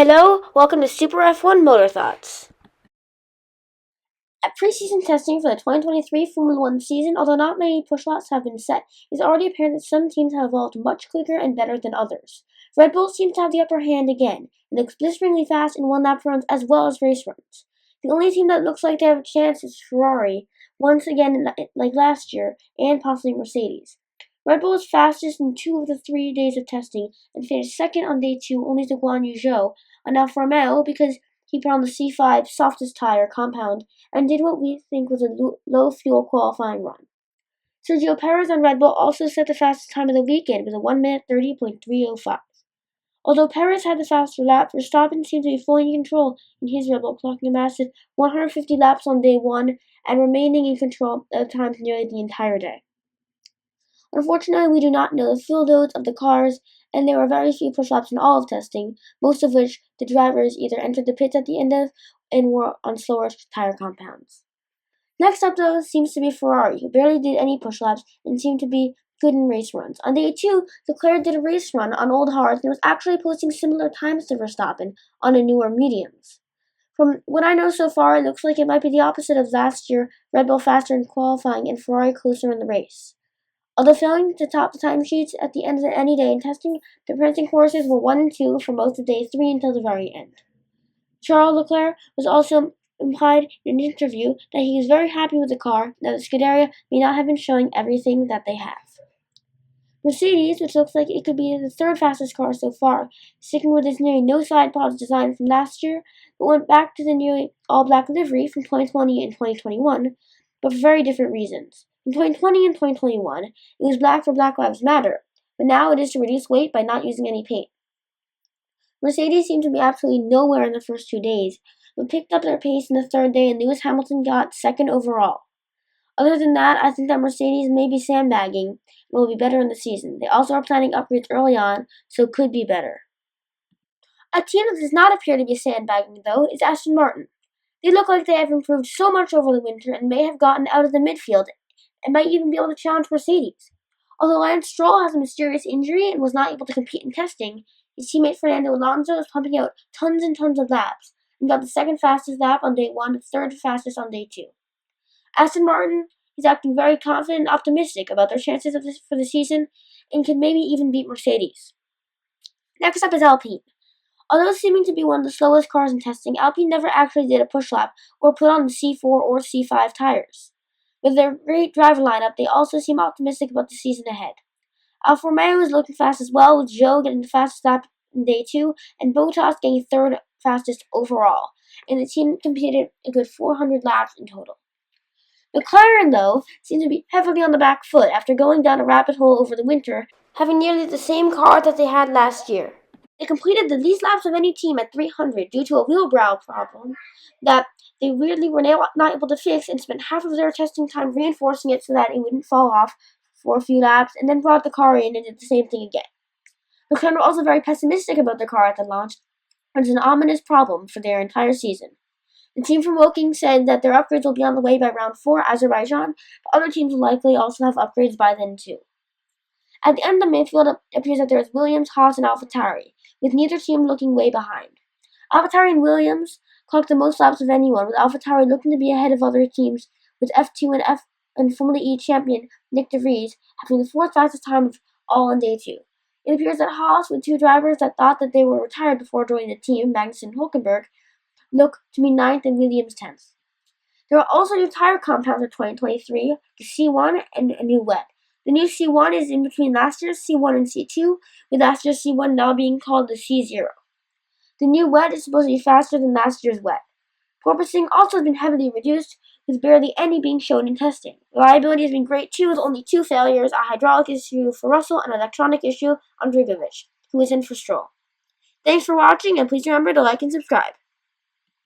Hello, welcome to Super F1 MotorThoughts. At preseason testing for the 2023 Formula One season, although not many push lots have been set, it's already apparent that some teams have evolved much quicker and better than others. Red Bull seems to have the upper hand again, and looks blisteringly fast in one-lap runs as well as race runs. The only team that looks like they have a chance is Ferrari, once again like last year, and possibly Mercedes. Red Bull was fastest in 2 of the 3 days of testing and finished second on day 2 only to Guan Yu Zhou on Alfa Romeo because he put on the C5 softest tire compound and did what we think was a low fuel qualifying run. Sergio Perez on Red Bull also set the fastest time of the weekend with a 1 minute 30.305. Although Perez had the faster lap, Verstappen seemed to be fully in control in his Red Bull, clocking a massive 150 laps on day 1 and remaining in control of times nearly the entire day. Unfortunately, we do not know the fuel loads of the cars, and there were very few push laps in all of testing, most of which the drivers either entered the pits at the end of and were on slower tire compounds. Next up, though, seems to be Ferrari, who barely did any push laps and seemed to be good in race runs. On day 2, Leclerc did a race run on old hards and was actually posting similar times to Verstappen on a newer mediums. From what I know so far, it looks like it might be the opposite of last year, Red Bull faster in qualifying and Ferrari closer in the race. Although failing to top the timesheets at the end of any day in testing, the prancing horses were 1 and 2 for most of day 3 until the very end. Charles Leclerc was also implied in an interview that he is very happy with the car, that the Scuderia may not have been showing everything that they have. Mercedes, which looks like it could be the third fastest car so far, sticking with its nearly no side pods design from last year, but went back to the nearly all-black livery from 2020 and 2021, but for very different reasons. In 2020 and 2021, it was black for Black Lives Matter, but now it is to reduce weight by not using any paint. Mercedes seemed to be absolutely nowhere in the first 2 days, but picked up their pace in the third day and Lewis Hamilton got second overall. Other than that, I think that Mercedes may be sandbagging and will be better in the season. They also are planning upgrades early on, so could be better. A team that does not appear to be sandbagging, though, is Aston Martin. They look like they have improved so much over the winter and may have gotten out of the midfield and might even be able to challenge Mercedes. Although Lance Stroll has a mysterious injury and was not able to compete in testing, his teammate Fernando Alonso is pumping out tons and tons of laps and got the second fastest lap on day 1 and third fastest on day 2. Aston Martin is acting very confident and optimistic about their chances for the season and can maybe even beat Mercedes. Next up is Alpine. Although seeming to be one of the slowest cars in testing, Alpine never actually did a push lap or put on the C4 or C5 tires. With their great driver lineup, they also seem optimistic about the season ahead. Alfa Romeo is looking fast as well, with Zhou getting the fastest lap in day 2 and Bottas getting third fastest overall, and the team competed a good 400 laps in total. McLaren, though, seems to be heavily on the back foot after going down a rabbit hole over the winter, having nearly the same car that they had last year. They completed the least laps of any team at 300 due to a wheelbarrow problem that they weirdly were not able to fix and spent half of their testing time reinforcing it so that it wouldn't fall off for a few laps, and then brought the car in and did the same thing again. McLaren were also very pessimistic about their car at the launch, and it's an ominous problem for their entire season. The team from Woking said that their upgrades will be on the way by round 4 Azerbaijan, but other teams will likely also have upgrades by then too. At the end of the midfield, it appears that there is Williams, Haas, and AlphaTauri, with neither team looking way behind. AlphaTauri and Williams clocked the most laps of anyone, with AlphaTauri looking to be ahead of other teams, with F2 and Formula E champion Nick De Vries having the 4th fastest time of all on day 2. It appears that Haas, with 2 drivers that thought that they were retired before joining the team, Magnussen and Hülkenberg, look to be 9th and Williams 10th. There are also new tire compounds for 2023, the C1 and a new wet. The new C1 is in between last year's C1 and C2, with last year's C1 now being called the C0. The new wet is supposed to be faster than last year's wet. Porpoising also has been heavily reduced, with barely any being shown in testing. Reliability has been great too, with only 2 failures, a hydraulic issue for Russell and an electronic issue on Drugovich, who is in for Stroll. Thanks for watching, and please remember to like and subscribe.